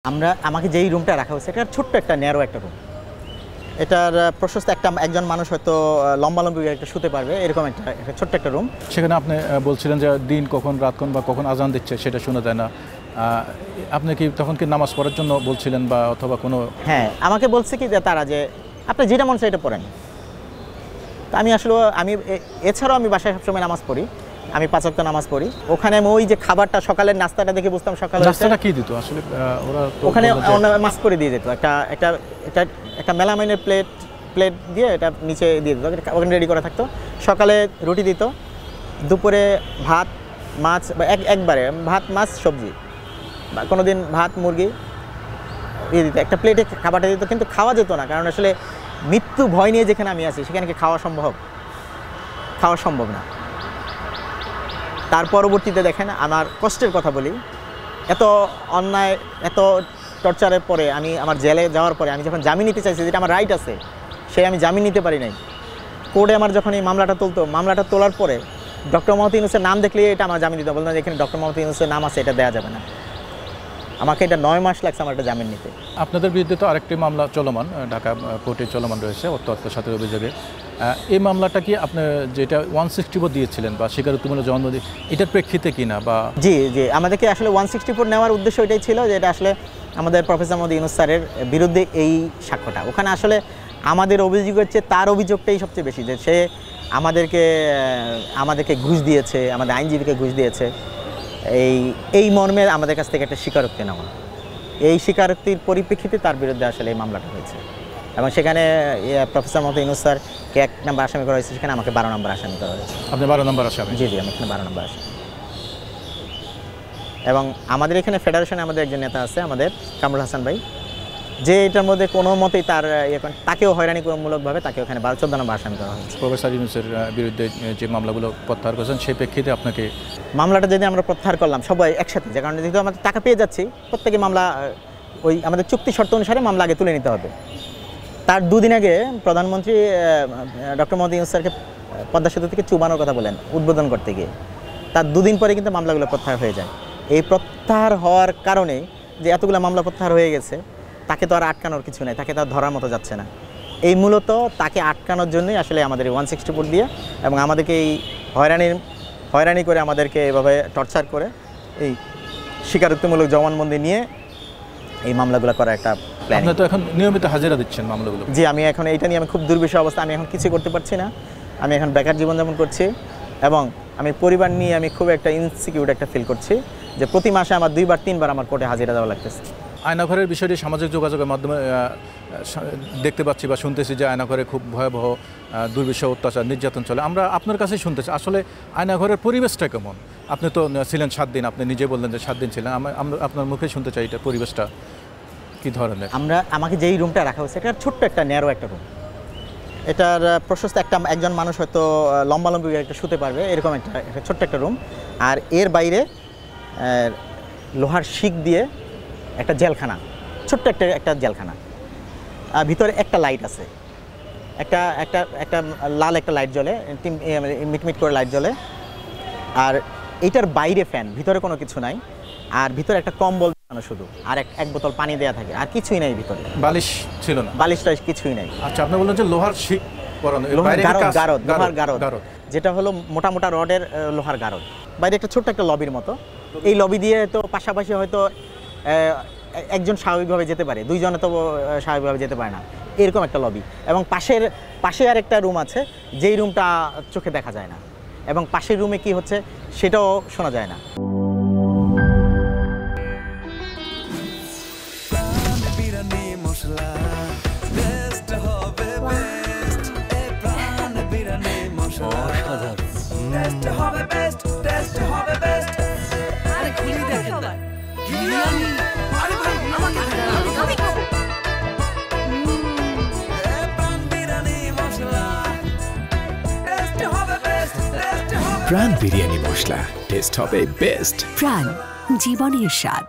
আমাকে যেই রুমটা রাখা হয়েছে এটা ছোট্ট একটা ন্যারো একটা রুম। এটার প্রশস্ত একজন মানুষ হয়তো লম্বালম্বি একটা শুতে পারবে এরকম একটা ছোট্ট একটা রুম। সেখানে আপনি বলছিলেন যে দিন কখন রাত কোন বা কখন আজান দিচ্ছে সেটা শোনা যায় না। আপনি কি তখন কি নামাজ পড়ার জন্য বলছিলেন বা অথবা কোনো? হ্যাঁ, আমাকে বলছে কি যে তারা যে আপনি যেটা মন চায় এটা পড়েন। তো আমি আসলে এছাড়াও আমি বাসায় সবসময় নামাজ পড়ি, আমি 5 ওয়াক্ত নামাজ পড়ি। ওখানে আমি ওই যে খাবারটা সকালের নাস্তাটা দেখে বুঝতাম সকালে নাস্তাটা কি দিত আসলে ওরা? ওখানে মাছ করে দিয়ে যেত, একটা মেলামাইনের প্লেট দিয়ে এটা নিচে দিয়ে দিত, ওখানে রেডি করা থাকতো। সকালে রুটি দিত, দুপুরে ভাত মাছ বা একবারে ভাত মাছ সবজি, বা কোনো দিন ভাত মুরগি দিয়ে দিত, একটা প্লেটে খাবারটা দিত। কিন্তু খাওয়া যেত না, কারণ আসলে মৃত্যু ভয় নিয়ে যেখানে আমি আছি সেখানে কি খাওয়া সম্ভব না। তার পরবর্তীতে দেখেন, আমার কষ্টের কথা বলি, এত অন্যায় এত টর্চারের পরে আমার জেলে যাওয়ার পরে আমি যখন জামিন নিতে চাইছি, যেটা আমার রাইট আছে, আমি জামিন নিতে পারি নাই। কোর্টে আমার যখন এই মামলাটা তোলার পরে ডক্টর মোহাম্মদ ইউনূসের নাম দেখলে এটা আমার জামিন দিতে বললাম যে এখানে ডক্টর মোহাম্মদ ইউনূসের নাম আছে, এটা দেওয়া যাবে না। আমাকে এটা 9 মাস লাগছে আমার এটা জামিন নিতে। আপনাদের বিরুদ্ধে তো আরেকটি মামলা চলমান, ঢাকা কোর্টে চলমান রয়েছে অত্যাচার সাথে অভিযোগে। এই মামলাটা কি আপনি যেটা 164 দিয়েছিলেন বা স্বীকারোক্তিমূলক জবানবন্দি, এটার প্রেক্ষিতে কিনা? বা জি, আমাদেরকে আসলে 164 নেওয়ার উদ্দেশ্য এটাই ছিল যে এটা আসলে আমাদের প্রফেসর মোহাম্মদ ইউনূস স্যারের বিরুদ্ধে এই সাক্ষ্যটা। ওখানে আসলে আমাদের অভিযোগ হচ্ছে তার অভিযোগটাই সবচেয়ে বেশি, যে সে আমাদেরকে ঘুষ দিয়েছে, আমাদের আইনজীবীকে ঘুষ দিয়েছে। এই মর্মে আমাদের কাছ থেকে একটা স্বীকারোক্তি নেওয়া, এই স্বীকারোক্তির পরিপ্রেক্ষিতে তার বিরুদ্ধে আসলে এই মামলাটা হয়েছে। এবং সেখানে প্রফেসর মোহাম্মদ ইউনূস স্যারকে 1 নম্বর আসামি করা হয়েছে, সেখানে আমাকে 12 নম্বর আসামি করা হয়েছে। আপনি 12 নম্বর আসামি? জি, আমি এখানে 12 নম্বর আসামি। এবং আমাদের এখানে ফেডারেশনে আমাদের একজন নেতা আছে, আমাদের কামরুল হাসান ভাই, যে এটার মধ্যে কোনো মতেই তাকেও হয়রানিমূলকভাবে তাকে ওখানে 14 নম্বর আসামি করা হয়েছে। প্রফেসর ইউনূসের বিরুদ্ধে যে মামলাগুলো প্রত্যাহার করেছেন সেই প্রেক্ষিতে আপনাকে মামলাটা যদি আমরা প্রত্যাহার করলাম সবাই একসাথে, যে কারণে যেহেতু আমাদের টাকা পেয়ে যাচ্ছি, প্রত্যেকে মামলা আমাদের চুক্তি শর্ত অনুসারে মামলা আগে তুলে নিতে হবে। তার 2 দিন আগে প্রধানমন্ত্রী ডক্টর মোহাম্মদ ইউনূস স্যারকে পদ্মা সেতু থেকে চুবানোর কথা বলেন উদ্বোধন করতে গিয়ে। তার 2 দিন পরে কিন্তু মামলাগুলো প্রত্যাহার হয়ে যায়। এই প্রত্যাহার হওয়ার কারণে যে এতগুলো মামলা প্রত্যাহার হয়ে গেছে, তাকে তো আর আটকানোর কিছু নেই, তাকে তো আর ধরার মতো যাচ্ছে না। এই মূলত তাকে আটকানোর জন্যই আসলে আমাদের 164 দিয়ে এবং আমাদেরকে এই হয়রানি করে আমাদেরকে এভাবে টর্চার করে এই স্বীকারোক্তিমূলক জবানবন্দি নিয়ে এই মামলাগুলো করার একটা প্ল্যান। আপনি তো এখন নিয়মিত হাজিরা দিচ্ছেন মামলাগুলো? জি, আমি এখন এইটা নিয়ে আমি খুব দুর্বিষহ অবস্থা, আমি এখন কিছু করতে পারছি না। আমি এখন বেকার জীবনযাপন করছি এবং আমি পরিবার নিয়ে আমি খুব একটা ইনসিকিউর একটা ফিল করছি, যে প্রতি মাসে আমার 2 বার 3 বার আমার কোর্টে হাজিরা দেওয়া লাগতেছে। আয়নাঘরের বিষয়টি সামাজিক যোগাযোগের মাধ্যমে দেখতে পাচ্ছি বা শুনতেছি যে আয়নাঘরে খুব ভয়াবহ দুর্বিষহ অত্যাচার নির্যাতন চলে। আমরা আপনার কাছেই শুনতেছি আসলে আয়নাঘরের পরিবেশটা কেমন? আপনি তো ছিলেন 7 দিন, আপনি নিজে বললেন যে 7 দিন ছিলেন। আমরা আপনার মুখে শুনতে চাই এটা পরিবেশটা কী ধরনের? আমাকে যেই রুমটা রাখা হয়েছে এটা ছোট্ট একটা ন্যারো একটা রুম। এটার প্রশস্ত একজন মানুষ হয়তো লম্বালম্বি একটা শুতে পারবে এরকম একটা ছোট্ট একটা রুম। আর এর বাইরে লোহার শিক দিয়ে একটা জেলখানা, ছোট্ট একটা জেলখানা। ভিতরে একটা লাইট আছে, একটা লাল একটা লাইট জ্বলে, মিটমিট করে লাইট জ্বলে। আর এইটার বাইরে ফ্যান, ভিতরে কোনো কিছু নাই। আর ভিতরে একটা কম্বল শুধু, আর এক বোতল পানি দেওয়া থাকে, আর কিছুই নাই ভিতরে। বালিশ ছিল না? বালিশটা কিছুই নাই। আচ্ছা, আপনি বললেন যে লোহার শিক পরানো, লোহার গারদ, যেটা হলো মোটা রডের লোহার গারদ। বাইরে একটা ছোট্ট একটা লবির মতো। এই লবি দিয়ে তো পাশাপাশি হয়তো একজন স্বাভাবিকভাবে যেতে পারে, 2 জনে তো স্বাভাবিকভাবে যেতে পারে না, এরকম একটা লবি। এবং পাশে আর একটা রুম আছে, যেই রুমটা চোখে দেখা যায় না, এবং পাশের রুমে কি হচ্ছে সেটাও শোনা যায় না। প্রাণ বিরিয়ানি মশলা, টেস্ট হবে বেস্ট। প্রাণ, জীবনের স্বাদ।